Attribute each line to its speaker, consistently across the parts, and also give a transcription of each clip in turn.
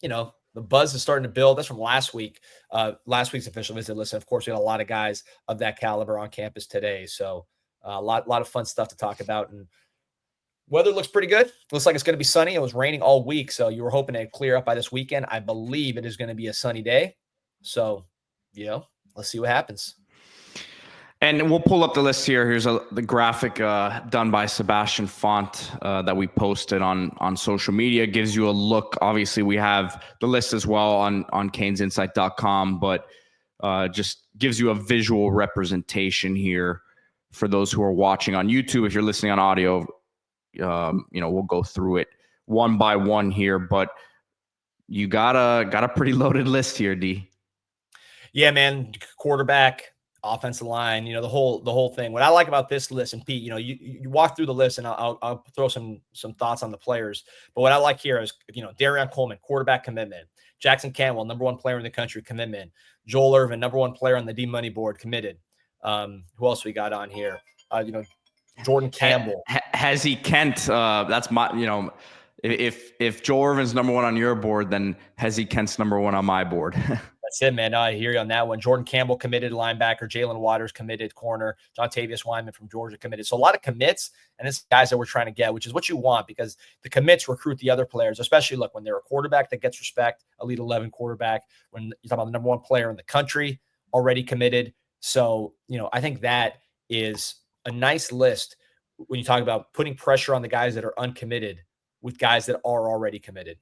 Speaker 1: the buzz is starting to build. That's from last week, last week's official visit list. And of course, we got a lot of guys of that caliber on campus today. So a lot of fun stuff to talk about. And weather looks pretty good. Looks like it's going to be sunny. It was raining all week, so you were hoping to clear up by this weekend. I believe it is going to be a sunny day. So, let's see what happens.
Speaker 2: And we'll pull up the list here. Here's the graphic done by Sebastian Font that we posted on social media. Gives you a look. Obviously, we have the list as well on CanesInsight.com, but just gives you a visual representation here for those who are watching on YouTube. If you're listening on audio, we'll go through it one by one here. But you got a pretty loaded list here, D.
Speaker 1: Yeah, man. Quarterback, offensive line, the whole thing. What I like about this list, and Pete, you walk through the list, and I'll throw some thoughts on the players. But what I like here is, Darian Coleman, quarterback commitment. Jackson Canwell, number one player in the country, commitment. Joel Irvin, number one player on the D-Money board, committed. Who else we got on here? Jordan Campbell.
Speaker 2: Hezzy Kent. That's my, if Joel Irvin's number one on your board, then Hezzy Kent's number one on my board.
Speaker 1: That's it, man. No, I hear you on that one. Jordan Campbell committed linebacker. Jalen Waters committed corner. John Tavius Wyman from Georgia committed. So a lot of commits, and it's guys that we're trying to get, which is what you want, because the commits recruit the other players, especially when they're a quarterback that gets respect, Elite 11 quarterback, when you're talking about the number one player in the country already committed. So, I think that is a nice list when you talk about putting pressure on the guys that are uncommitted with guys that are already committed.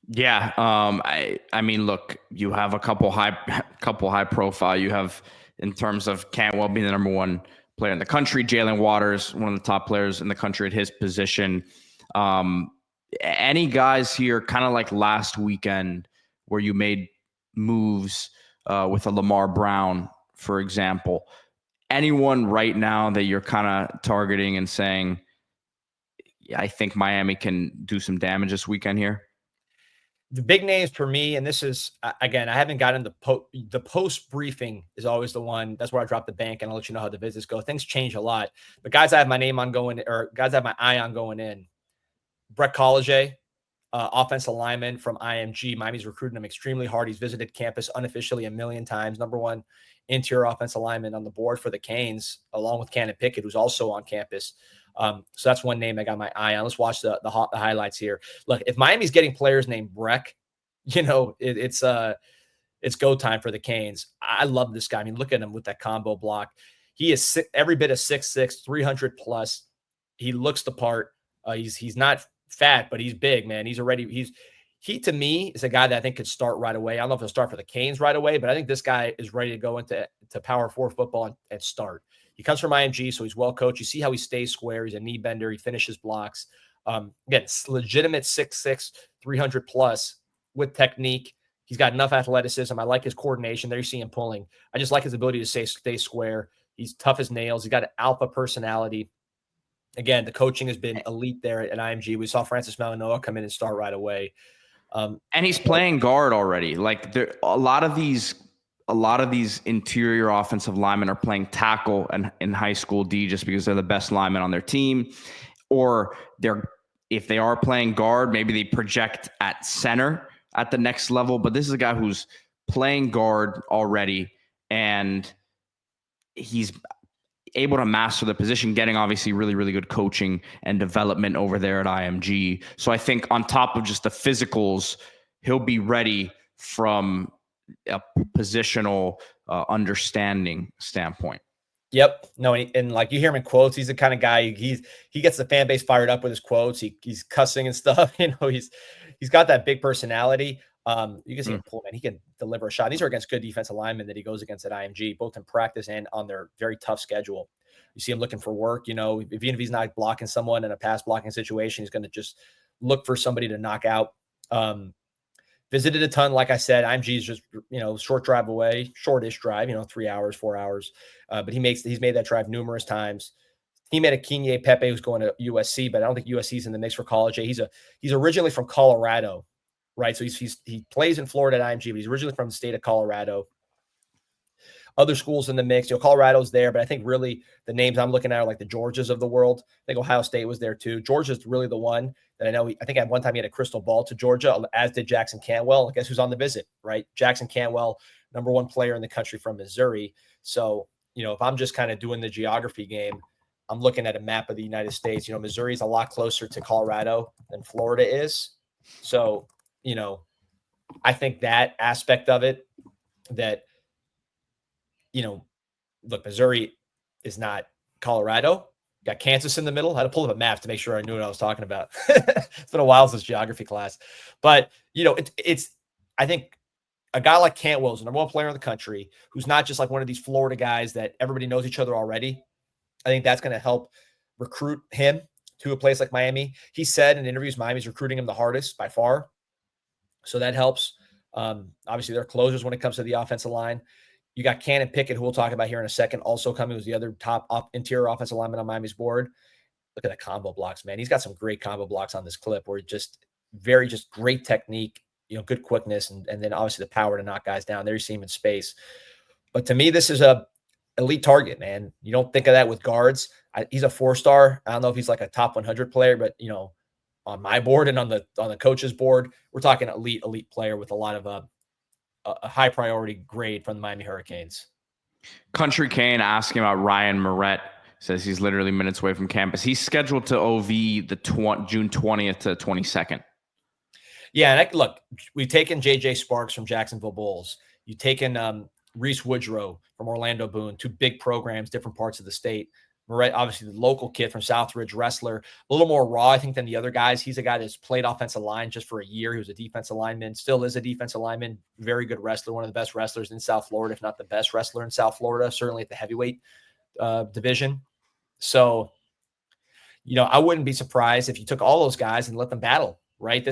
Speaker 2: Yeah. I mean, look, you have a couple high profile. You have, in terms of Cantwell being the number one player in the country, Jalen Waters, one of the top players in the country at his position. Any guys here, kind of like last weekend, where you made moves with a Lamar Brown, for example, anyone right now that you're kind of targeting and saying, I think Miami can do some damage this weekend here?
Speaker 1: The big names for me, and this is, again, I haven't gotten the post briefing is always the one. That's where I drop the bank, and I'll let you know how the visits go. Things change a lot. But guys I have my name on going, or guys I have my eye on going in. Brett College, offensive lineman from IMG. Miami's recruiting him extremely hard. He's visited campus unofficially 1 million times. Number one interior offensive lineman on the board for the Canes, along with Cannon Pickett, who's also on campus. So that's one name I got my eye on. Let's watch the highlights here. Look, if Miami's getting players named Breck, it's go time for the Canes. I love this guy. I mean, look at him with that combo block. He is every bit of 6'6", 300 plus. He looks the part. He's not fat, but he's big, man. He to me is a guy that I think could start right away. I don't know if he'll start for the Canes right away, but I think this guy is ready to go into Power 4 football and start. He comes from IMG, so he's well coached. You see how he stays square. He's a knee bender. He finishes blocks. Again, it's legitimate 6'6", 300 plus with technique. He's got enough athleticism. I like his coordination. There you see him pulling. I just like his ability to stay square. He's tough as nails. He's got an alpha personality. Again, the coaching has been elite there at IMG. We saw Francis Malinois come in and start right away.
Speaker 2: And he's playing guard already. Like a lot of these interior offensive linemen are playing tackle and in high school D just because they're the best linemen on their team, or if they are playing guard, maybe they project at center at the next level. But this is a guy who's playing guard already, and he's able to master the position, getting obviously really, really good coaching and development over there at IMG. So I think on top of just the physicals, he'll be ready from a positional understanding standpoint.
Speaker 1: Yep. No, and like you hear him in quotes, he's the kind of guy, he gets the fan base fired up with his quotes. He's cussing and stuff. He's got that big personality. You can see him pull, man. He can deliver a shot. These are against good defensive linemen that he goes against at IMG, both in practice and on their very tough schedule. You see him looking for work. Even if he's not blocking someone in a pass blocking situation, he's going to just look for somebody to knock out. Visited a ton, like I said. IMG is just short drive away, shortish drive, 3 hours, 4 hours. But he's made that drive numerous times. He met a Kenye Pepe who's going to USC, but I don't think USC's in the mix for college. He's originally from Colorado, right? So he plays in Florida at IMG, but he's originally from the state of Colorado. other schools in the mix. Colorado's there, but I think really the names I'm looking at are like the Georgias of the world. I think Ohio State was there too. Georgia's really the one that I know. I think at one time he had a crystal ball to Georgia, as did Jackson Cantwell. Guess who's on the visit, right? Jackson Cantwell, number one player in the country from Missouri. So, if I'm just kind of doing the geography game, I'm looking at a map of the United States. Missouri is a lot closer to Colorado than Florida is. So, I think that aspect of it, that, look, Missouri is not Colorado. Got Kansas in the middle. I had to pull up a map to make sure I knew what I was talking about. It's been a while since geography class. But, it's I think a guy like Cantwell is the number one player in the country who's not just like one of these Florida guys that everybody knows each other already. I think that's going to help recruit him to a place like Miami. He said in interviews, Miami's recruiting him the hardest by far. So that helps. Obviously, they're closers when it comes to the offensive line. You got Cannon Pickett, who we'll talk about here in a second, also coming, who's the other top interior offensive lineman on Miami's board. Look at the combo blocks, man. He's got some great combo blocks on this clip where just great technique, good quickness, and then obviously the power to knock guys down. There you see him in space. But to me, this is a elite target, man. You don't think of that with guards. He's a 4-star. I don't know if he's like a top 100 player, but on my board and on the coach's board, we're talking elite player with a lot of a high priority grade from the Miami Hurricanes.
Speaker 2: Country Kane asking about Ryan Moret. Says he's literally minutes away from campus. He's scheduled to OV the June 20th to 22nd.
Speaker 1: Yeah, and look, we've taken J.J. Sparks from Jacksonville Bulls. You've taken Reese Woodrow from Orlando Boone, two big programs, different parts of the state. Moret, obviously the local kid from Southridge, wrestler, a little more raw, I think, than the other guys. He's a guy that's played offensive line just for a year. He was a defensive lineman, still is a defensive lineman, very good wrestler, one of the best wrestlers in South Florida, if not the best wrestler in South Florida, certainly at the heavyweight division. So, I wouldn't be surprised if you took all those guys and let them battle, right?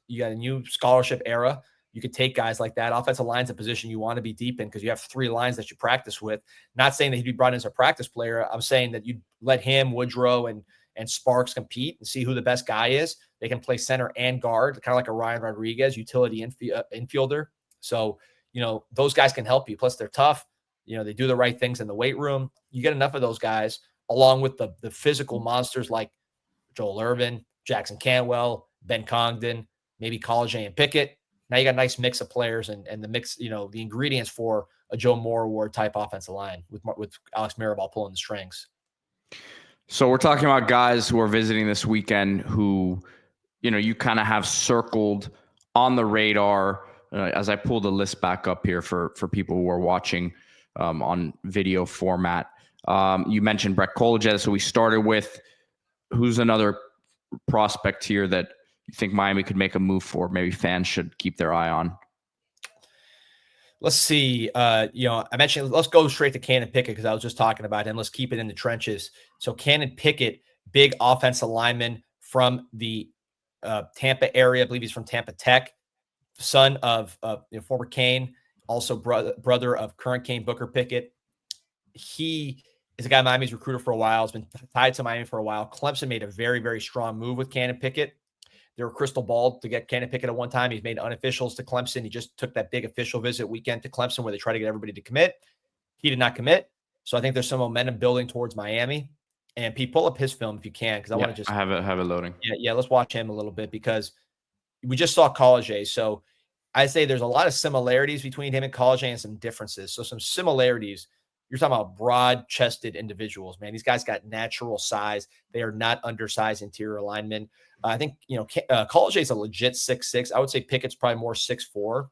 Speaker 1: You got a new scholarship era. You could take guys like that. Offensive line's a position you want to be deep in because you have 3 lines that you practice with. Not saying that he'd be brought in as a practice player. I'm saying that you let him, Woodrow, and Sparks compete and see who the best guy is. They can play center and guard, kind of like a Ryan Rodriguez, utility infielder. So, those guys can help you. Plus, they're tough. They do the right things in the weight room. You get enough of those guys, along with the physical monsters like Joel Irvin, Jackson Cantwell, Ben Congdon, maybe College and Pickett. Now you got a nice mix of players and the mix, the ingredients for a Joe Moore Award type offensive line with Alex Mirabal pulling the strings.
Speaker 2: So we're talking about guys who are visiting this weekend who, you kind of have circled on the radar. As I pull the list back up here for people who are watching on video format. You mentioned Brett Colleget, so we started with. Who's another prospect here that you think Miami could make a move for? Maybe fans should keep their eye on.
Speaker 1: Let's see. I mentioned, let's go straight to Cannon Pickett because I was just talking about him. Let's keep it in the trenches. So Cannon Pickett, big offensive lineman from the Tampa area. I believe he's from Tampa Tech, son of former Cane, also brother of current Cane Booker Pickett. He is a guy Miami's recruiter for a while. Has been tied to Miami for a while. Clemson made a very, very strong move with Cannon Pickett. They were crystal balled to get Cannon Pickett at one time. He's made unofficials to Clemson. He just took that big official visit weekend to Clemson where they try to get everybody to commit. He did not commit. So I think there's some momentum building towards Miami. And Pete, pull up his film if you can, because I want to just
Speaker 2: have it loading.
Speaker 1: Yeah, let's watch him a little bit because we just saw College. So I say there's a lot of similarities between him and College and some differences. So some similarities. You're talking about broad-chested individuals, man. These guys got natural size. They are not undersized interior linemen. I think, College is a legit 6'6". I would say Pickett's probably more 6'4".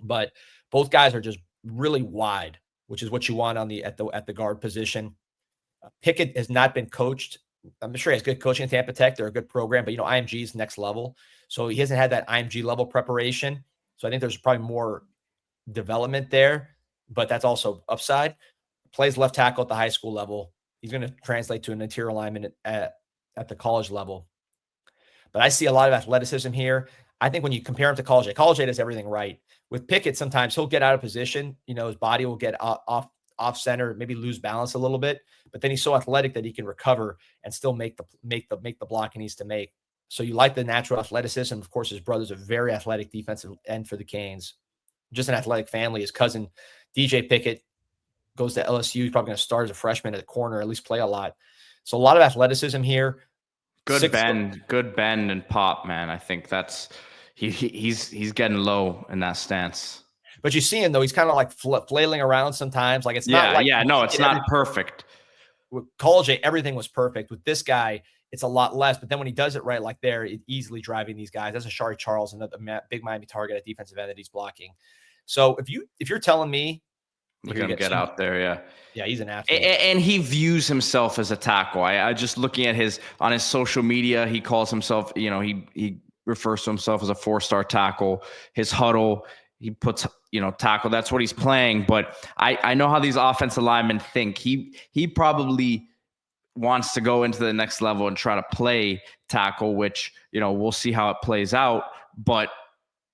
Speaker 1: But both guys are just really wide, which is what you want at the guard position. Pickett has not been coached. I'm sure he has good coaching at Tampa Tech. They're a good program, but IMG is next level. So he hasn't had that IMG level preparation. So I think there's probably more development there. But that's also upside. Plays left tackle at the high school level. He's going to translate to an interior lineman at the college level. But I see a lot of athleticism here. I think when you compare him to College does everything right. With Pickett, sometimes he'll get out of position. His body will get off center, maybe lose balance a little bit. But then he's so athletic that he can recover and still make the block he needs to make. So you like the natural athleticism. Of course, his brother's a very athletic defensive end for the Canes. Just an athletic family. His cousin DJ Pickett goes to LSU. He's probably going to start as a freshman at the corner, at least play a lot. So a lot of athleticism here.
Speaker 2: Good bend and pop, man. I think that's he's getting low in that stance.
Speaker 1: But you see him though; he's kind of like flailing around sometimes. Like it's not like
Speaker 2: no, it's not perfect.
Speaker 1: With College, everything was perfect. With this guy, it's a lot less. But then when he does it right, like there, it's easily driving these guys. That's a Shari Charles, another big Miami target at defensive end that he's blocking. So if you're telling me,
Speaker 2: look at him get out there,
Speaker 1: yeah, he's an athlete,
Speaker 2: and he views himself as a tackle. I just looking at his social media, he calls himself, he refers to himself as a 4-star tackle. His huddle, he puts, tackle. That's what he's playing. But I know how these offensive linemen think. He probably wants to go into the next level and try to play tackle, which we'll see how it plays out. But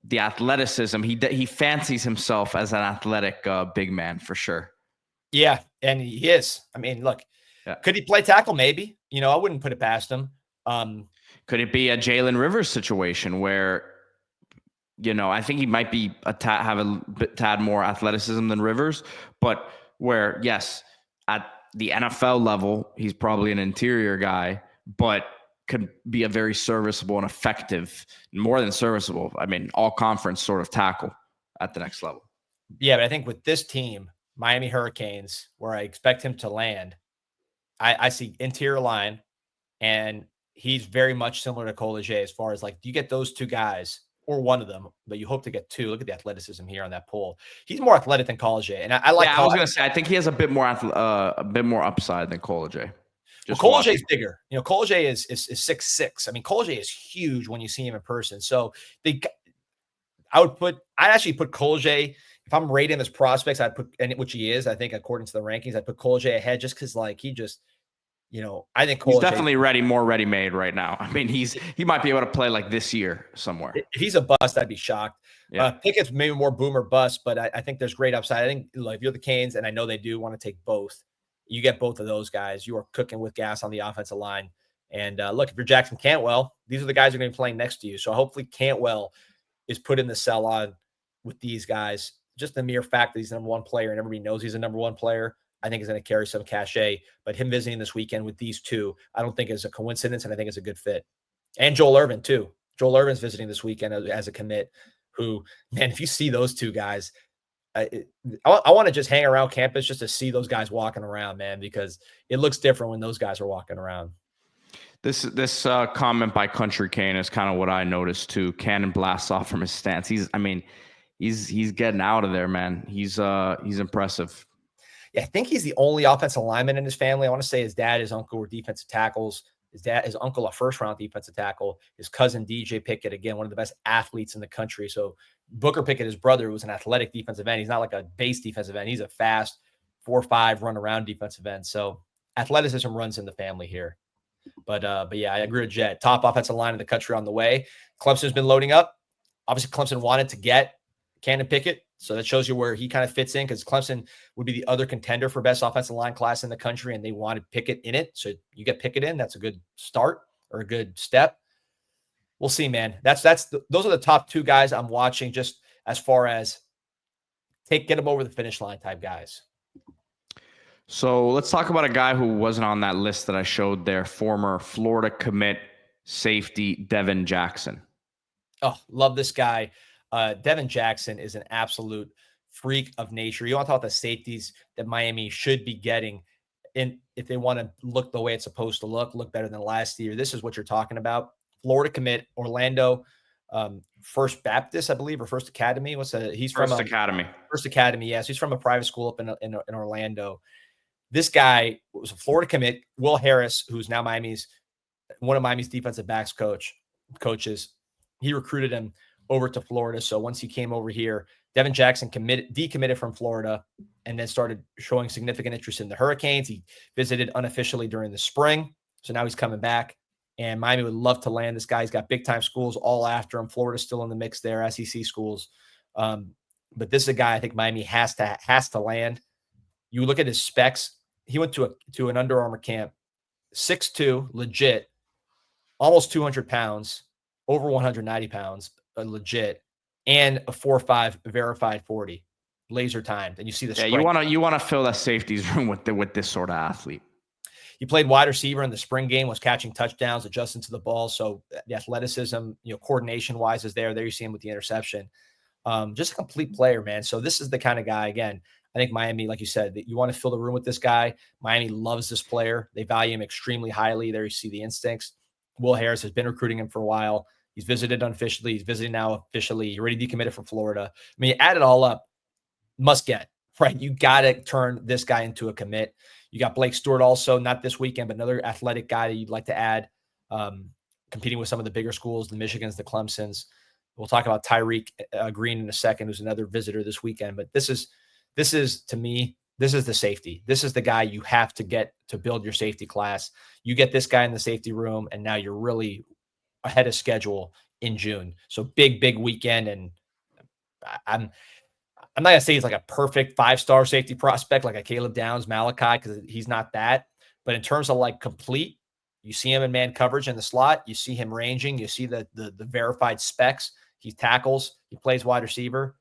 Speaker 2: the athleticism, he fancies himself as an athletic big man for sure.
Speaker 1: Yeah, and he is. I mean, look, could he play tackle? Maybe. I wouldn't put it past him.
Speaker 2: Could it be a Jalen Rivers situation where, I think he might be have a tad more athleticism than Rivers, but where, yes, at the NFL level, he's probably an interior guy, but could be a very serviceable and effective, more than serviceable, all conference sort of tackle at the next level.
Speaker 1: Yeah, but I think with this team, Miami Hurricanes, where I expect him to land, I see interior line, and he's very much similar to College as far as like, do you get those two guys or one of them, but you hope to get two? Look at the athleticism here on that pull. He's more athletic than College, and I like.
Speaker 2: Yeah, I was going to say, I think he has a bit more upside than College.
Speaker 1: Well, College is bigger. College is 6'6". I mean, College is huge when you see him in person. So I'd actually put College, if I'm rating his prospects, which he is, I think according to the rankings, I'd put College ahead just because he just, I think
Speaker 2: he's definitely more ready-made right now. I mean, he might be able to play like this year somewhere.
Speaker 1: If he's a bust, I'd be shocked. Yeah. Pickett's maybe more boom or bust, but I think there's great upside. I think if you're the Canes, and I know they do want to take both, you get both of those guys. You are cooking with gas on the offensive line. And look, if you're Jackson Cantwell, these are the guys who are going to be playing next to you. So hopefully Cantwell is put in the cell on with these guys. Just the mere fact that he's the number one player and everybody knows he's a number one player, I think is going to carry some cachet. But him visiting this weekend with these two, I don't think is a coincidence, and I think it's a good fit. And Joel Irvin, too. Joel Irvin's visiting this weekend as a commit, who, man, if you see those two guys, I want to just hang around campus just to see those guys walking around, man, because it looks different when those guys are walking around.
Speaker 2: This comment by Country Cane is kind of what I noticed too. Cannon blasts off from his stance. He's getting out of there, man. He's impressive.
Speaker 1: Yeah, I think he's the only offensive lineman in his family. I want to say his dad, his uncle were defensive tackles. His uncle, a first-round defensive tackle. His cousin, DJ Pickett, again, one of the best athletes in the country. So Booker Pickett, his brother, was an athletic defensive end. He's not like a base defensive end. He's a fast 4-5 run-around defensive end. So athleticism runs in the family here. But yeah, I agree with Jet. Top offensive line in the country on the way. Clemson's been loading up. Obviously, Clemson wanted to get Cannon Pickett. So that shows you where he kind of fits in, because Clemson would be the other contender for best offensive line class in the country, and they wanted Pickett in it. So you get Pickett in, that's a good start or a good step. We'll see, man. Those are the top two guys I'm watching, just as far as get them over the finish line type guys.
Speaker 2: So let's talk about a guy who wasn't on that list that I showed there, former Florida commit safety Devin Jackson.
Speaker 1: Oh, love this guy. Devin Jackson is an absolute freak of nature. You want to talk about the safeties that Miami should be getting if they want to look the way it's supposed to look better than last year. This is what you're talking about. Florida commit, Orlando, First Baptist, I believe, or First Academy. He's from
Speaker 2: First Academy.
Speaker 1: First Academy, yes. He's from a private school up in Orlando. This guy was a Florida commit. Will Harris, who's now one of Miami's defensive backs coaches, he recruited him over to Florida. So once he came over here, Devin Jackson decommitted from Florida and then started showing significant interest in the Hurricanes. He visited unofficially during the spring. So now he's coming back, and Miami would love to land this guy. He's got big time schools all after him. Florida's still in the mix there, SEC schools. But this is a guy I think Miami has to land. You look at his specs. He went to an Under Armour camp, 6'2", legit, almost 200 pounds, over 190 pounds, legit, and a 4.5 verified 40. laser timed, and you see the
Speaker 2: Yeah,
Speaker 1: strength.
Speaker 2: you want to fill that safeties room with this sort of athlete.
Speaker 1: He played wide receiver in the spring game, was catching touchdowns, adjusting to the ball. So the athleticism, coordination wise is there. There you see him with the interception. Just a complete player, man. So this is the kind of guy, again, I think Miami, like you said, that you want to fill the room with this guy. Miami loves this player. They value him extremely highly. There you see the instincts. Will Harris has been recruiting him for a while. He's visited unofficially. He's visiting now officially. He already decommitted from Florida. I mean, you add it all up, must get, right? You got to turn this guy into a commit. You got Blake Stewart also, not this weekend, but another athletic guy that you'd like to add, competing with some of the bigger schools, the Michigans, the Clemsons. We'll talk about Tyreek Green in a second, who's another visitor this weekend. But this is to me, this is the safety. This is the guy you have to get to build your safety class. You get this guy in the safety room, and now you're really ahead of schedule in June. So big weekend. And I'm not going to say he's like a perfect 5-star safety prospect, like a Caleb Downs, Malachi, because he's not that. But in terms of like complete, you see him in man coverage in the slot. You see him ranging. You see the verified specs. He tackles. He plays wide receiver.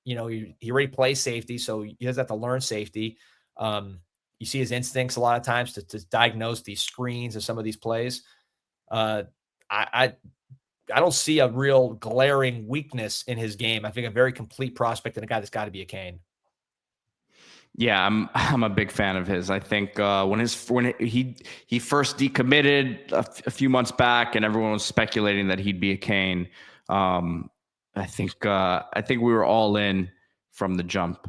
Speaker 1: He already plays safety, so he doesn't have to learn safety. You see his instincts a lot of times to diagnose these screens and some of these plays. I don't see a real glaring weakness in his game. I think a very complete prospect and a guy that's got to be a Cane.
Speaker 2: Yeah, I'm a big fan of his. I think when he first decommitted a few months back, and everyone was speculating that he'd be a Cane. I think we were all in from the jump.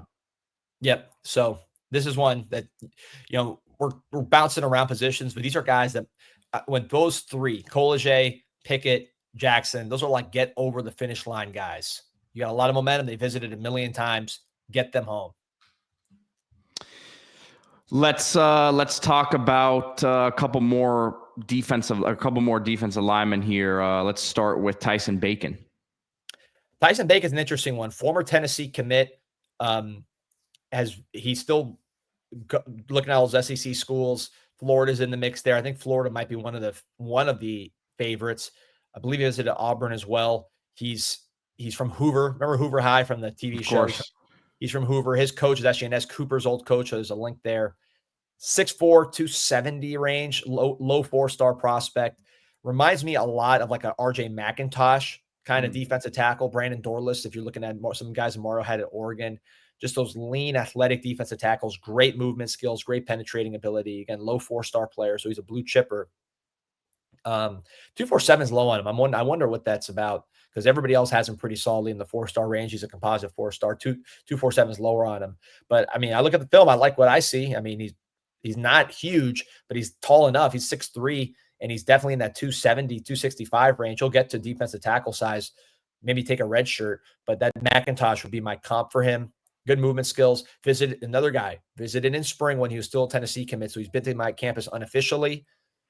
Speaker 1: Yep. So this is one that we're bouncing around positions, but these are guys that when those three, Collegier, Pickett, Jackson, those are like get over the finish line guys. You got a lot of momentum. They visited a million times. Get them home.
Speaker 2: Let's talk about a couple more defensive linemen here. Let's start with Tyson Bacon.
Speaker 1: Tyson Bacon's an interesting one. Former Tennessee commit. He's still looking at all those SEC schools. Florida's in the mix there. I think Florida might be one of the favorites. I believe he visited Auburn as well. He's from Hoover. Remember Hoover High from the TV show? He's from Hoover. His coach is actually an S. Cooper's old coach. So there's a link there. 6'4", 270 range, low 4-star prospect. Reminds me a lot of like a RJ McIntosh kind of defensive tackle. Brandon Dorless, if you're looking at some guys Morrow had at Oregon. Just those lean, athletic defensive tackles, great movement skills, great penetrating ability. Again, low 4-star player, so he's a blue chipper. 247 is low on him. I wonder what that's about, because everybody else has him pretty solidly in the 4-star range. He's a composite 4-star. 247 is lower on him. But I mean, I look at the film, I like what I see. I mean, he's not huge, but he's tall enough. He's 6'3", and he's definitely in that 270, 265 range. He'll get to defensive tackle size, maybe take a red shirt, but that McIntosh would be my comp for him. Good movement skills. Visited in spring when he was still a Tennessee commit. So he's been to my campus unofficially.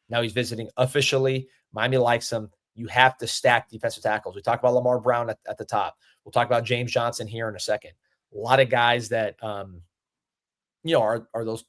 Speaker 1: Now he's visiting officially. Miami likes him. You have to stack defensive tackles. We talked about Lamar Brown at the top. We'll talk about James Johnson here in a second. A lot of guys that are those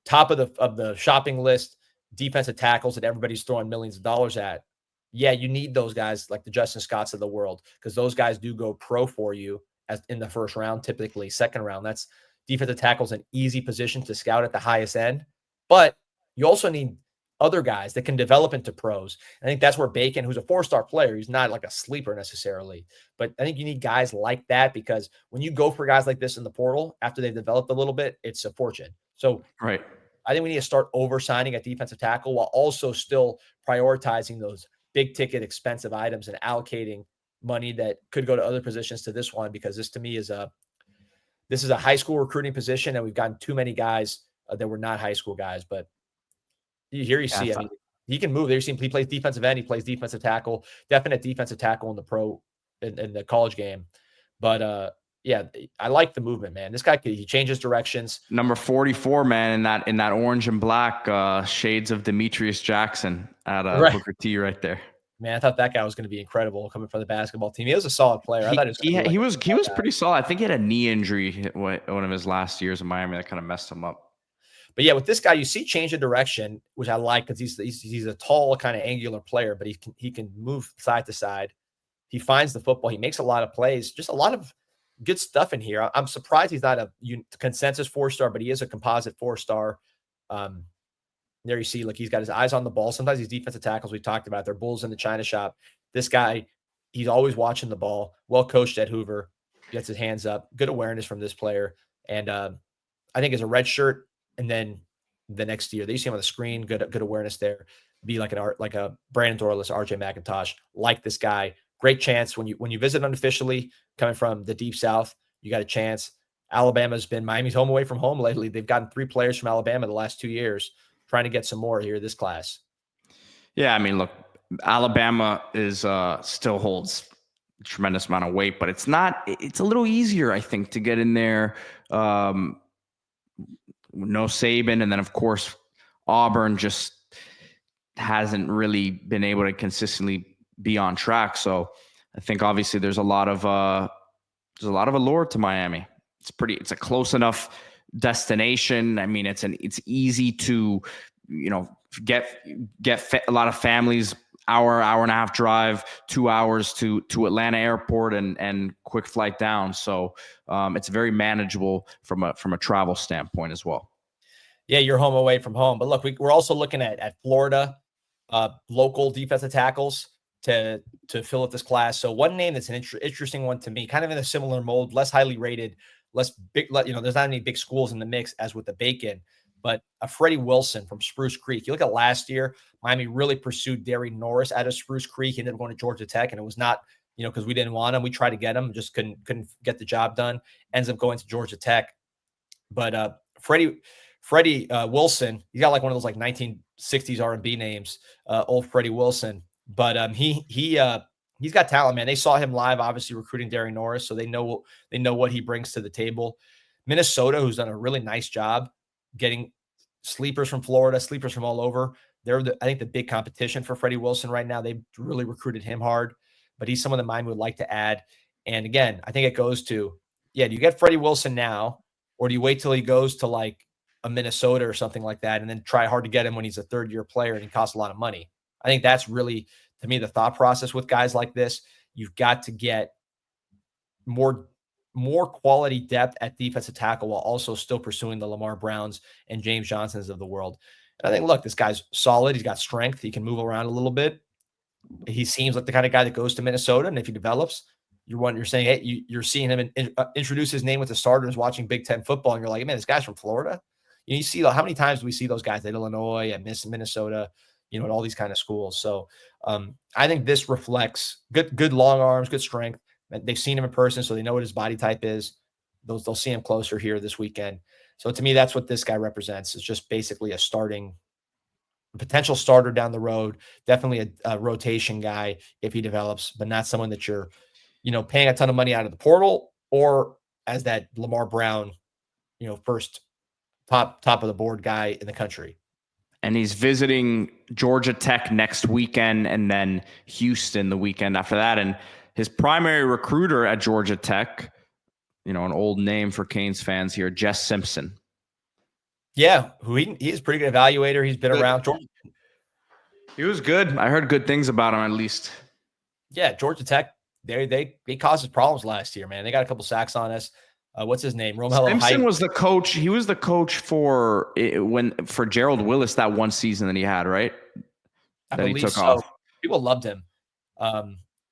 Speaker 1: top of the shopping list defensive tackles that everybody's throwing millions of dollars at. Yeah, you need those guys like the Justin Scotts of the world, because those guys do go pro for you as in the first round, typically second round. That's defensive tackles an easy position to scout at the highest end. But you also need other guys that can develop into pros. I think that's where Bacon, who's a 4-star player, he's not like a sleeper necessarily, but I think you need guys like that, because when you go for guys like this in the portal, after they've developed a little bit, it's a fortune. So
Speaker 2: right.
Speaker 1: I think we need to start over-signing at defensive tackle while also still prioritizing those big-ticket expensive items and allocating money that could go to other positions to this one, because this to me is a high school recruiting position, and we've gotten too many guys that were not high school guys. But you see, I mean, he can move. There you see him, he plays defensive end, he plays defensive tackle, definite defensive tackle in the pro in the college game. But yeah, I like the movement, man. This guy, he changes directions.
Speaker 2: Number 44, man, in that orange and black, shades of Demetrius Jackson at Booker T right there.
Speaker 1: Man, I thought that guy was going to be incredible coming from the basketball team. He was a solid player. I thought
Speaker 2: he was pretty solid. I think he had a knee injury one of his last years in Miami that kind of messed him up.
Speaker 1: But yeah, with this guy, you see change of direction, which I like, because he's a tall, kind of angular player, but he can move side to side. He finds the football. He makes a lot of plays. Just a lot of good stuff in here. I'm surprised he's not a consensus 4-star, but he is a composite 4-star. There you see, like, he's got his eyes on the ball. Sometimes these defensive tackles we talked about, they're bulls in the china shop. This guy, he's always watching the ball. Well coached at Hoover, gets his hands up. Good awareness from this player, and I think as a red shirt, and then the next year, they see him on the screen. Good awareness there. Be like a Brandon Dorless, RJ McIntosh, like this guy. Great chance when you visit unofficially, coming from the deep South, you got a chance. Alabama's been Miami's home away from home lately. They've gotten 3 players from Alabama the last 2 years. Trying to get some more here this class.
Speaker 2: Yeah, I mean, look, Alabama is still holds a tremendous amount of weight, but it's a little easier, I think, to get in there. No Saban, and then of course Auburn just hasn't really been able to consistently be on track. So I think obviously there's a lot of allure to Miami. It's a close enough destination. I mean, it's easy to, get a lot of families, hour and a half drive, 2 hours to Atlanta airport and quick flight down. So it's very manageable from a travel standpoint as well.
Speaker 1: Yeah, you're home away from home. But look, we're also looking at Florida, local defensive tackles to fill up this class. So one name that's an interesting one to me, kind of in a similar mold, less highly rated, less big, there's not any big schools in the mix as with the Bacon, but a Freddie Wilson from Spruce Creek. You look at last year, Miami really pursued Derry Norris out of Spruce Creek. He ended up going to Georgia Tech, and it was not, because we didn't want him. We tried to get him, just couldn't get the job done. Ends up going to Georgia Tech. But Freddie Wilson, he's got like one of those like 1960s R&B names, old Freddie Wilson. But he's got talent, man. They saw him live, obviously recruiting Derry Norris, so they know what he brings to the table. Minnesota, who's done a really nice job getting sleepers from Florida, sleepers from all over. They're I think the big competition for Freddie Wilson right now. They've really recruited him hard, but he's someone that Miami would like to add. And again, I think it goes to, do you get Freddie Wilson now, or do you wait till he goes to like a Minnesota or something like that and then try hard to get him when he's a third-year player and he costs a lot of money? I think that's really, to me, the thought process with guys like this. You've got to get more quality depth at defensive tackle while also still pursuing the Lamar Browns and James Johnsons of the world. And I think, look, this guy's solid. He's got strength. He can move around a little bit. He seems like the kind of guy that goes to Minnesota, and if he develops, you're saying, hey, you're seeing him introduce his name with the starters watching Big Ten football, and you're like, man, this guy's from Florida. You see how many times do we see those guys at Illinois, at Minnesota, at all these kind of schools. So I think this reflects good long arms, good strength. They've seen him in person, so they know what his body type is. They'll see him closer here this weekend. So to me, that's what this guy represents. Is just basically a potential starter down the road. Definitely a rotation guy if he develops, but not someone that you're, paying a ton of money out of the portal, or as that Lamar Brown, first top of the board guy in the country.
Speaker 2: And he's visiting Georgia Tech next weekend and then Houston the weekend after that. And his primary recruiter at Georgia Tech, an old name for Canes fans here, Jess Simpson.
Speaker 1: Yeah, who he is a pretty good evaluator. He's been around Georgia.
Speaker 2: He was good. I heard good things about him, at least.
Speaker 1: Yeah, Georgia Tech, they caused us problems last year, man. They got a couple sacks on us. What's his name? Romello
Speaker 2: Simpson was the coach. He was the coach for Gerald Willis that one season that he had, right?
Speaker 1: I believe
Speaker 2: he took
Speaker 1: so.
Speaker 2: off.
Speaker 1: People loved him.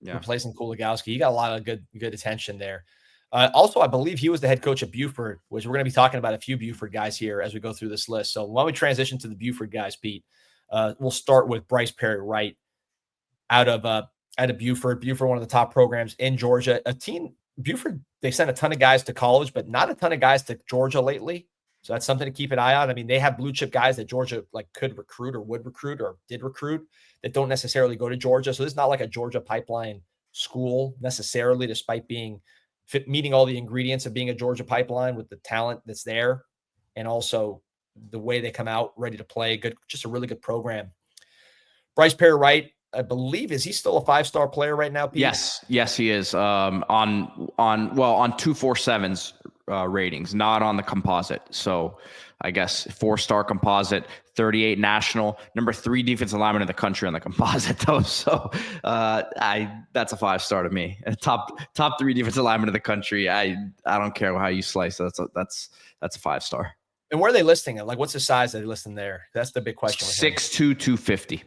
Speaker 1: Replacing Kuligowski. He got a lot of good attention there. Also, I believe he was the head coach at Buford, which we're going to be talking about a few Buford guys here as we go through this list. So why don't we transition to the Buford guys, Pete? We'll start with Bryce Perry-Wright out of Buford. Buford, one of the top programs in Georgia. Buford, they sent a ton of guys to college, but not a ton of guys to Georgia lately. So that's something to keep an eye on. I mean, they have blue chip guys that Georgia could recruit or would recruit or did recruit that don't necessarily go to Georgia. So this is not like a Georgia pipeline school necessarily, despite meeting all the ingredients of being a Georgia pipeline with the talent that's there and also the way they come out ready to play. Just a really good program. Bryce Perry-Wright, I believe, is he still a 5-star player right now, Pete?
Speaker 2: Yes, he is. On 247's ratings, not on the composite. So I guess 4-star composite, 38 national, number 3 defensive lineman in the country on the composite though. So that's a 5-star to me. Top 3 defensive lineman in the country. I don't care how you slice it. That's a 5-star.
Speaker 1: And where are they listing it? Like, what's the size that they listing there? That's the big question.
Speaker 2: 6'2", 250.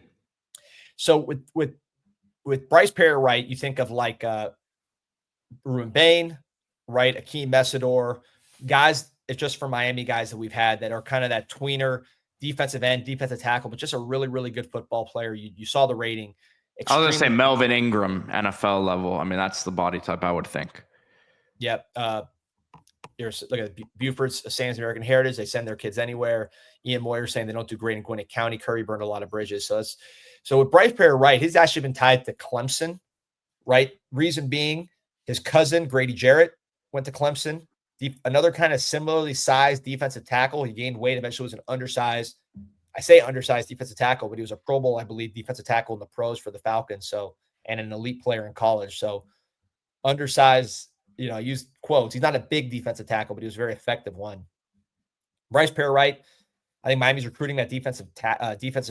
Speaker 1: So with Bryce Perry, right, you think of like Ruben Bain, right, Akeem Messidor, guys. It's just for Miami guys that we've had that are kind of that tweener defensive end, defensive tackle, but just a really, really good football player. You saw the rating.
Speaker 2: I was going to say Melvin Ingram, NFL level. I mean, that's the body type I would think.
Speaker 1: Yep. Look at Buford's Sands American Heritage. They send their kids anywhere. Ian Moyer saying they don't do great in Gwinnett County. Curry burned a lot of bridges. So with Bryce Perry, right, he's actually been tied to Clemson, right? Reason being, his cousin, Grady Jarrett, went to Clemson. Another kind of similarly sized defensive tackle. He gained weight. Eventually was an undersized, I say undersized defensive tackle, but he was a Pro Bowl, I believe, defensive tackle in the pros for the Falcons. So, and an elite player in college. So undersized, I use quotes. He's not a big defensive tackle, but he was a very effective one. Bryce Perry, right? I think Miami's recruiting that defensive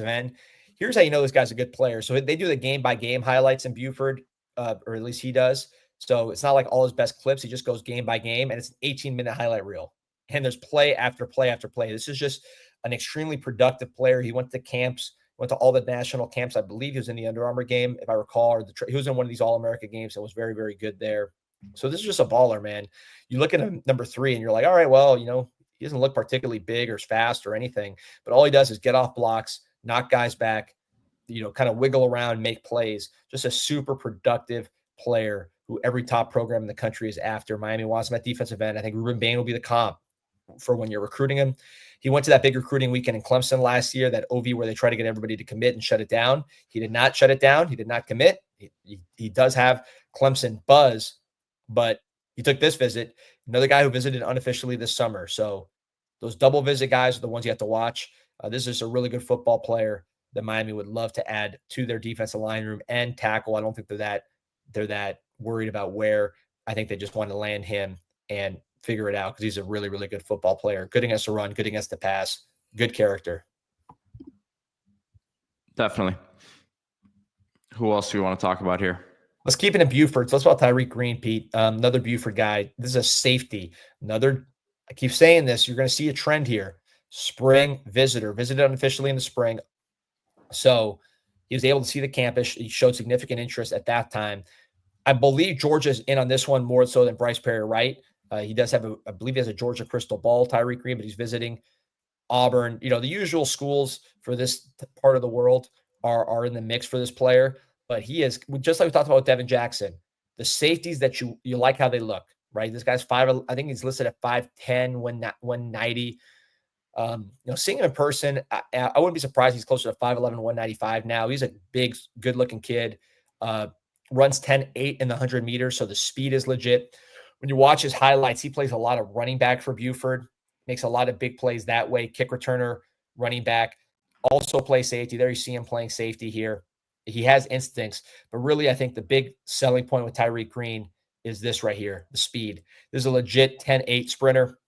Speaker 1: end. Here's how you know this guy's a good player. So they do the game-by-game highlights in Buford, or at least he does. So it's not like all his best clips. He just goes game by game, and it's an 18-minute highlight reel. And there's play after play after play. This is just an extremely productive player. He went to camps, went to all the national camps. I believe he was in the Under Armour game, if I recall, or he was in one of these All-America games and was very, very good there. So this is just a baller, man. You look at him, number 3, and you're like, all right, well, he doesn't look particularly big or fast or anything, but all he does is get off blocks, knock guys back, kind of wiggle around, make plays. Just a super productive player who every top program in the country is after. Miami wants him at defensive end. I think Ruben Bain will be the comp for when you're recruiting him. He went to that big recruiting weekend in Clemson last year, that OV where they try to get everybody to commit and shut it down. He did not shut it down. He did not commit. He does have Clemson buzz, but he took this visit. Another guy who visited unofficially this summer. So those double visit guys are the ones you have to watch. This is a really good football player that Miami would love to add to their defensive line room and tackle. I don't think they're that worried about where. I think they just want to land him and figure it out because he's a really, really good football player. Good against the run, good against the pass, good character.
Speaker 2: Definitely. Who else do you want to talk about here?
Speaker 1: Let's keep it in Buford. So let's talk about Tyreek Green, Pete. Another Buford guy. This is a safety. I keep saying this, you're going to see a trend here. Spring visited unofficially in the spring. So he was able to see the campus. He showed significant interest at that time. I believe Georgia's in on this one more so than Bryce Perry, right? He does have I believe he has a Georgia crystal ball, Tyreek Green, but he's visiting Auburn. The usual schools for this part of the world are in the mix for this player. But he is, just like we talked about with Devin Jackson, the safeties that you like how they look, right? This guy's I think he's listed at 5'10", 190. Seeing him in person, I wouldn't be surprised he's closer to 5'11", 195 now. He's a big, good-looking kid. Runs 10.8 in the 100 meters, so the speed is legit. When you watch his highlights, he plays a lot of running back for Buford, makes a lot of big plays that way, kick returner, running back, also plays safety. There you see him playing safety here. He has instincts, but really I think the big selling point with Tyreek Green is this right here, the speed. This is a legit 10.8 sprinter.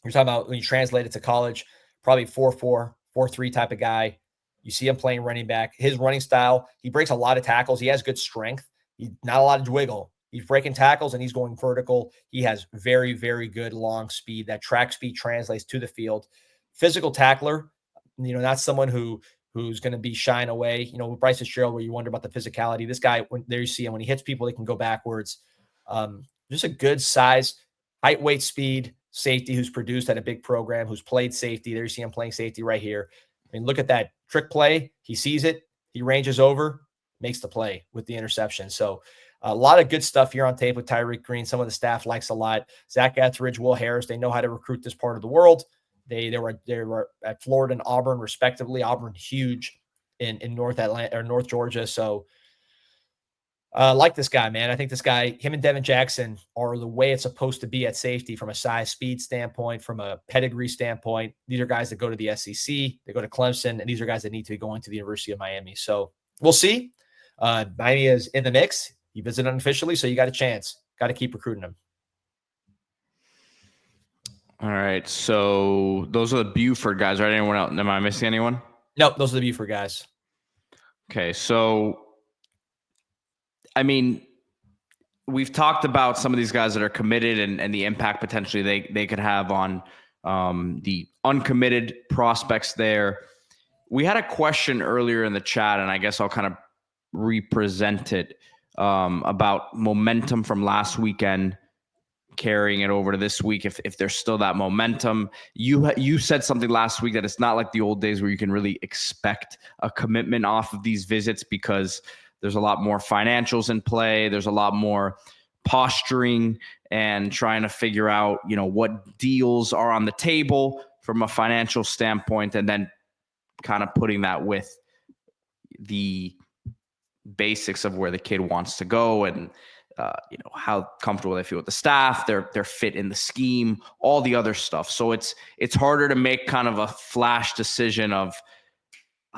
Speaker 1: You're talking about when you translate it to college, probably 4.4, 4.3 type of guy. You see him playing running back. His running style, he breaks a lot of tackles. He has good strength. He's not a lot of wiggle. He's breaking tackles and he's going vertical. He has very, very good long speed. That track speed translates to the field. Physical tackler, not someone who's going to be shying away. With Bryce Fitzgerald, where you wonder about the physicality. This guy, there you see him, when he hits people, he can go backwards. Just a good size, height, weight, speed safety who's produced at a big program, who's played safety. There you see him playing safety right here. I mean, look at that trick play. He sees it. He ranges over, makes the play with the interception. So a lot of good stuff here on tape with Tyreek Green. Some of the staff likes a lot. Zach Etheridge, Will Harris, they know how to recruit this part of the world. They were at Florida and Auburn, respectively. Auburn huge in North Atlanta or North Georgia. So like this guy, man. I think this guy, him and Devin Jackson, are the way it's supposed to be at safety from a size, speed standpoint, from a pedigree standpoint. These are guys that go to the SEC, they go to Clemson, and these are guys that need to be going to the University of Miami. So we'll see. Miami is in the mix. He visited unofficially, so you got a chance. Got to keep recruiting him.
Speaker 2: All right. So those are the Buford guys, right? Anyone else? Am I missing anyone?
Speaker 1: Nope, those are the Buford guys.
Speaker 2: Okay. So, I mean, we've talked about some of these guys that are committed and the impact potentially they could have on the uncommitted prospects there. We had a question earlier in the chat, and I guess I'll kind of represent it about momentum from last weekend carrying it over to this week if there's still that momentum. You said something last week that it's not like the old days where you can really expect a commitment off of these visits because there's a lot more financials in play. There's a lot more posturing and trying to figure out, what deals are on the table from a financial standpoint, and then kind of putting that with the basics of where the kid wants to go and how comfortable they feel with the staff, their fit in the scheme, all the other stuff. So it's harder to make kind of a flash decision of,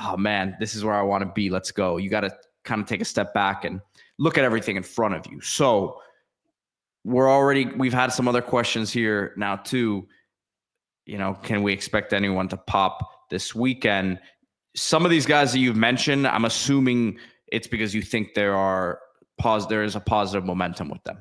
Speaker 2: oh man, this is where I want to be. Let's go. You got to kind of take a step back and look at everything in front of you. So we've had some other questions here now too. Can we expect anyone to pop this weekend? Some of these guys that you've mentioned, I'm assuming it's because you think there is a positive momentum with them.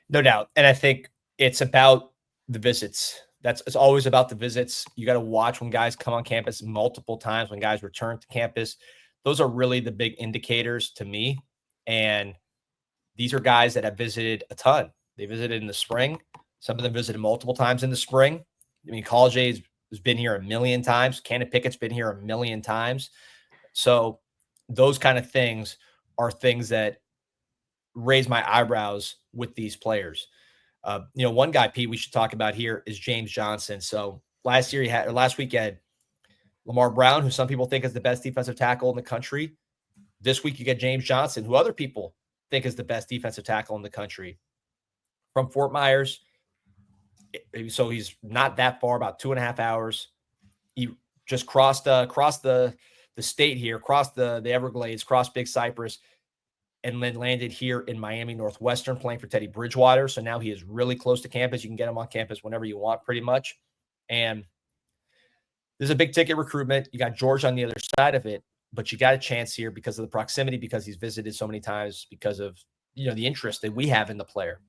Speaker 1: No doubt. And I think it's about the visits. It's always about the visits. You got to watch when guys come on campus multiple times, when guys return to campus. Those are really the big indicators to me. And these are guys that have visited a ton. They visited in the spring. Some of them visited multiple times in the spring. I mean, College A's has been here a million times. Cannon Pickett's been here a million times. So those kind of things are things that raise my eyebrows with these players. One guy, Pete, we should talk about here is James Johnson. So last week he had Lamar Brown, who some people think is the best defensive tackle in the country. This week you get James Johnson, who other people think is the best defensive tackle in the country, from Fort Myers. So he's not that far, about 2.5 hours. He just crossed the state here, crossed the Everglades, crossed Big Cypress, and then landed here in Miami Northwestern playing for Teddy Bridgewater. So now he is really close to campus. You can get him on campus whenever you want, pretty much. And there's a big ticket recruitment. You got George on the other side of it, but you got a chance here because of the proximity, because he's visited so many times, because of the interest that we have in the player.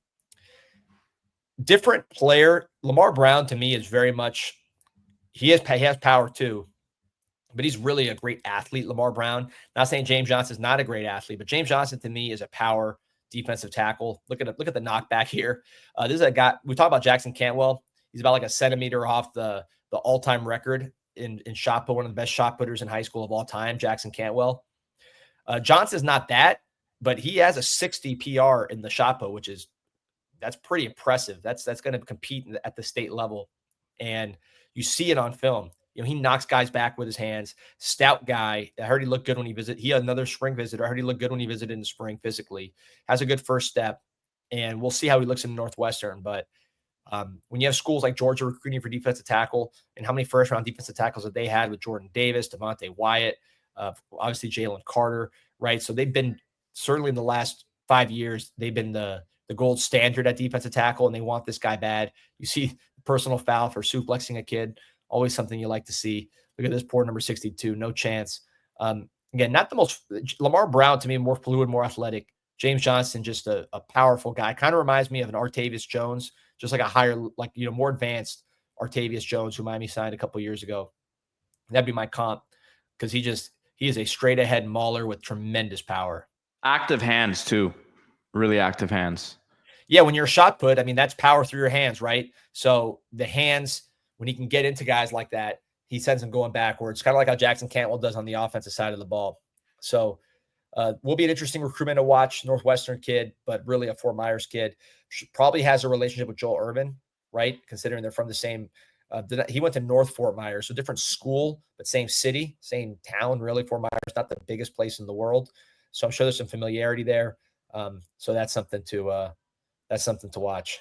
Speaker 1: Different player. Lamar Brown to me is very much, he has power too, but he's really a great athlete, Lamar Brown. Not saying James Johnson is not a great athlete, but James Johnson to me is a power defensive tackle. Look at the knockback here. This is a guy, we talk about Jackson Cantwell. He's about like a centimeter off the all-time record in shot put, one of the best shot putters in high school of all time, Jackson Cantwell. Johnson's not that, but he has a 60 PR in the shot put, that's pretty impressive. That's going to compete at the state level. And you see it on film. He knocks guys back with his hands. Stout guy. I heard he looked good when he visited. He had another spring visitor. I heard he looked good when he visited in the spring physically. Has a good first step. And we'll see how he looks in Northwestern. But when you have schools like Georgia recruiting for defensive tackle, and how many first-round defensive tackles that they had with Jordan Davis, Devontae Wyatt, obviously Jalen Carter, right? So they've been, certainly in the last 5 years, they've been the gold standard at defensive tackle, and they want this guy bad. You see personal foul for suplexing a kid. Always something you like to see. Look at this poor number 62. No chance. Again, not the most. Lamar Brown, to me, more fluid, more athletic. James Johnson, just a powerful guy. Kind of reminds me of an Artavius Jones, just like a higher, more advanced Artavius Jones, who Miami signed a couple years ago. That'd be my comp, because he is a straight ahead mauler with tremendous power.
Speaker 2: Active hands too. Really active hands.
Speaker 1: Yeah, when you're a shot put, that's power through your hands, right? So the hands, when he can get into guys like that, he sends them going backwards, kind of like how Jackson Cantwell does on the offensive side of the ball. So will be an interesting recruitment to watch. Northwestern kid, but really a Fort Myers kid. Probably has a relationship with Joel Urban, right? Considering they're from the same. He went to North Fort Myers, so different school, but same city, same town. Really, Fort Myers, not the biggest place in the world. So I'm sure there's some familiarity there. So that's something to watch.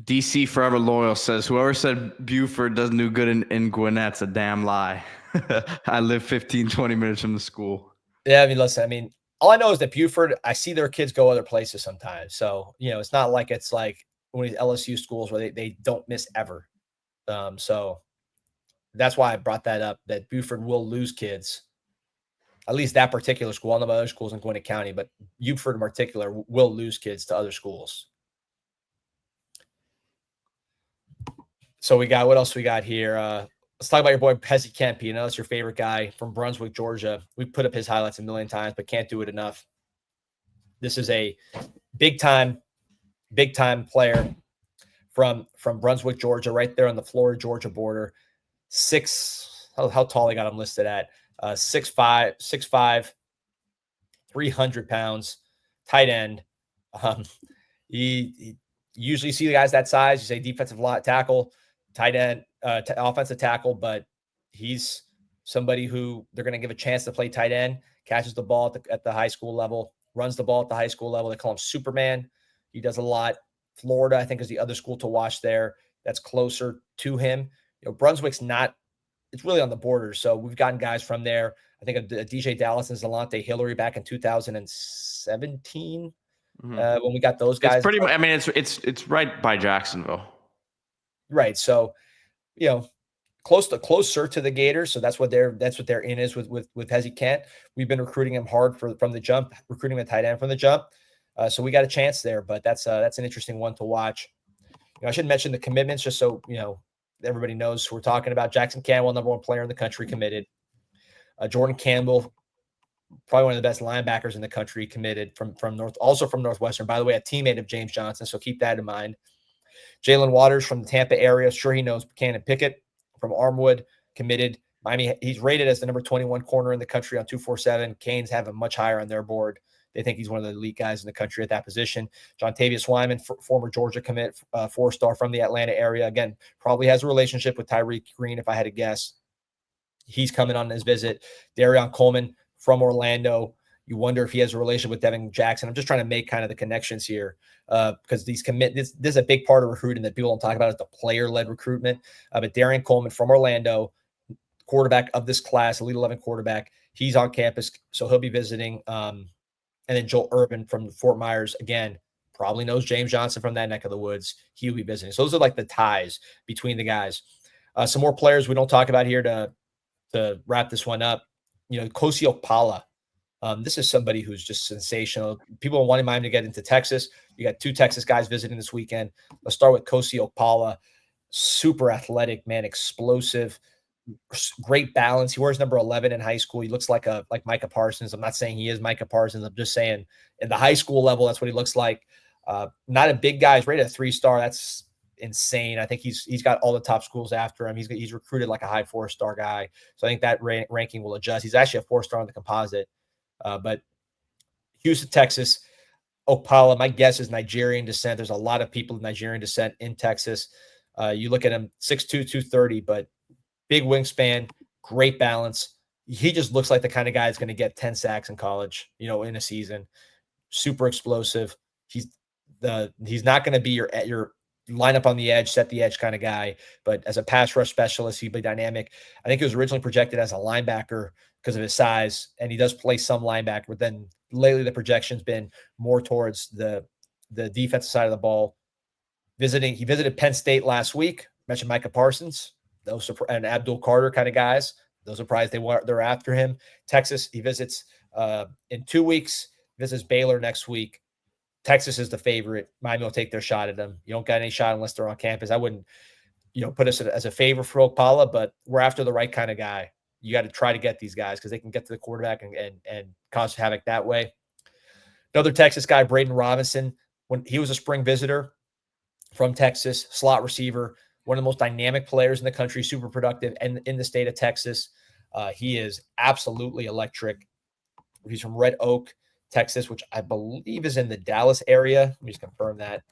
Speaker 2: DC Forever Loyal says, whoever said Buford doesn't do good in Gwinnett's a damn lie. I live 15, 20 minutes from the school.
Speaker 1: Yeah, listen, all I know is that Buford, I see their kids go other places sometimes. So, it's not like it's like one of these LSU schools where they don't miss ever. So that's why I brought that up, that Buford will lose kids. At least that particular school. I don't know about other schools in Gwinnett County, but Buford in particular will lose kids to other schools. So we got, what else we got here? Let's talk about your boy Hezzy Kempe. You know, that's your favorite guy from Brunswick, Georgia. We've put up his highlights a million times, but can't do it enough. This is a big time player from Brunswick, Georgia, right there on the Florida-Georgia border. How tall they got him listed at? 6'5", 300 pounds, tight end. He usually see the guys that size. You say defensive tackle, tight end, offensive tackle, but he's somebody who they're going to give a chance to play tight end, catches the ball at the high school level, runs the ball at the high school level. They call him Superman. He does a lot. Florida, I think, is the other school to watch there that's closer to him. You know, Brunswick's not, it's really on the border. So we've gotten guys from there. I think a DJ Dallas and Zalante Hillary back in 2017 when we got those guys.
Speaker 2: It's pretty. I mean, it's right by Jacksonville.
Speaker 1: Right. So, you know, closer to the Gators. So that's what their in is with Hezzy Kent. We've been recruiting him hard from the jump, recruiting him a tight end from the jump. So we got a chance there, but that's an interesting one to watch. You know, I should mention the commitments just so, you know, everybody knows who we're talking about. Jackson Campbell, number 1 player in the country, committed. Jordan Campbell, probably one of the best linebackers in the country, committed from Northwestern. By the way, a teammate of James Johnson, so keep that in mind. Jalen Waters from the Tampa area. Sure, he knows Cannon Pickett from Armwood, committed. Miami, he's rated as the number 21 corner in the country on 247. Canes have him much higher on their board. They think he's one of the elite guys in the country at that position. John Tavius Wyman, former Georgia commit, 4-star from the Atlanta area. Again, probably has a relationship with Tyreek Green, if I had to guess. He's coming on his visit. Darion Coleman from Orlando. You wonder if he has a relationship with Devin Jackson. I'm just trying to make kind of the connections here because this is a big part of recruiting that people don't talk about, is the player-led recruitment. But Darion Coleman from Orlando, quarterback of this class, Elite 11 quarterback, he's on campus, so he'll be visiting. And then Joel Urban from Fort Myers, again, probably knows James Johnson from that neck of the woods. He'll be visiting. So those are like the ties between the guys. Some more players we don't talk about here to wrap this one up. You know, Kosi Okpala. This is somebody who's just sensational. People wanting Miami to get into Texas. You got 2 Texas guys visiting this weekend. Let's start with Kosi Okpala. Super athletic, man, explosive, great balance. He wears number 11 in high school. He looks like Micah Parsons. I'm not saying he is Micah Parsons. I'm just saying in the high school level, that's what he looks like. Not a big guy. He's rated a 3-star. That's insane. I think he's got all the top schools after him. He's recruited like a high 4-star guy. So I think that ranking will adjust. He's actually a 4-star on the composite. But Houston, Texas, Okpala, my guess is Nigerian descent. There's a lot of people of Nigerian descent in Texas. You look at him, 6'2", 230, but big wingspan, great balance. He just looks like the kind of guy that's going to get 10 sacks in college, you know, in a season. Super explosive. He's not going to be your line up on the edge, set the edge kind of guy, but as a pass rush specialist, he'd be dynamic. I think he was originally projected as a linebacker because of his size, and he does play some linebacker, but then lately the projection's been more towards the defensive side of the ball. He visited Penn State last week. Mentioned Micah Parsons, and Abdul Carter kind of guys. No surprise they're after him. Texas, he visits in 2 weeks. Visits Baylor next week. Texas is the favorite. Miami will take their shot at them. You don't get any shot unless they're on campus. I wouldn't, put us as a favor for Okpala, but we're after the right kind of guy. You got to try to get these guys because they can get to the quarterback and cause havoc that way. Another Texas guy, Braden Robinson, when he was a spring visitor from Texas, slot receiver, one of the most dynamic players in the country, super productive, and in the state of Texas. He is absolutely electric. He's from Red Oak, Texas, which I believe is in the Dallas area. Let me just confirm that.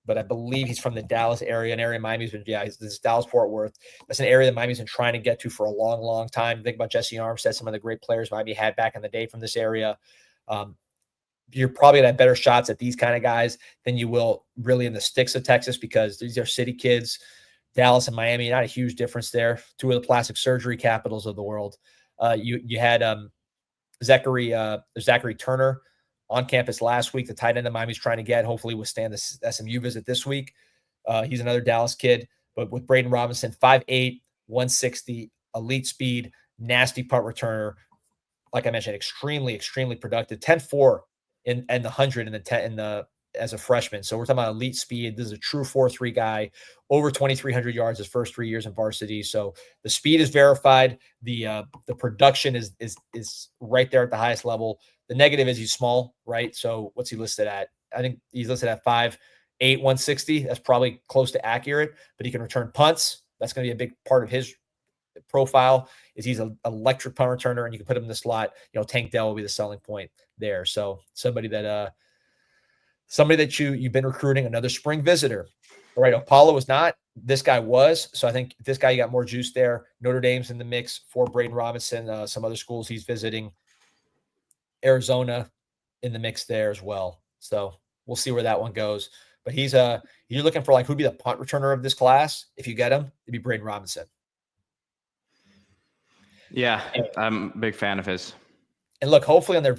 Speaker 1: But I believe he's from the Dallas area, an area Miami's been, this is Dallas-Fort Worth. That's an area that Miami's been trying to get to for a long, long time. Think about Jesse Armstead, some of the great players Miami had back in the day from this area. You're probably going to have better shots at these kind of guys than you will really in the sticks of Texas because these are city kids. Dallas and Miami, not a huge difference there. 2 of the plastic surgery capitals of the world. You had Zachary Turner on campus last week. The tight end that Miami's trying to get, hopefully withstand the SMU visit this week. He's another Dallas kid, but with Braden Robinson, 5'8", 160, elite speed, nasty punt returner. Like I mentioned, extremely productive. 10-4 in the 100 and the 10 in the as a freshman. So we're talking about elite speed. This is a true 4.3 guy, over 2,300 yards his first 3 years in varsity. So the speed is verified. The production is right there at the highest level. The negative is he's small, right? So what's he listed at? I think he's listed at 5'8", 160. That's probably close to accurate, but he can return punts. That's going to be a big part of his profile. Is he's an electric punt returner, and you can put him in the slot. Tank Dell will be the selling point there. So somebody that you've been recruiting, another spring visitor. All right, Apollo was not. This guy was. So I think this guy, you got more juice there. Notre Dame's in the mix for Braden Robinson. Some other schools he's visiting. Arizona in the mix there as well. So we'll see where that one goes. But you're looking for who'd be the punt returner of this class. If you get him, it'd be Braden Robinson.
Speaker 2: Yeah, I'm a big fan of his.
Speaker 1: And look, hopefully on their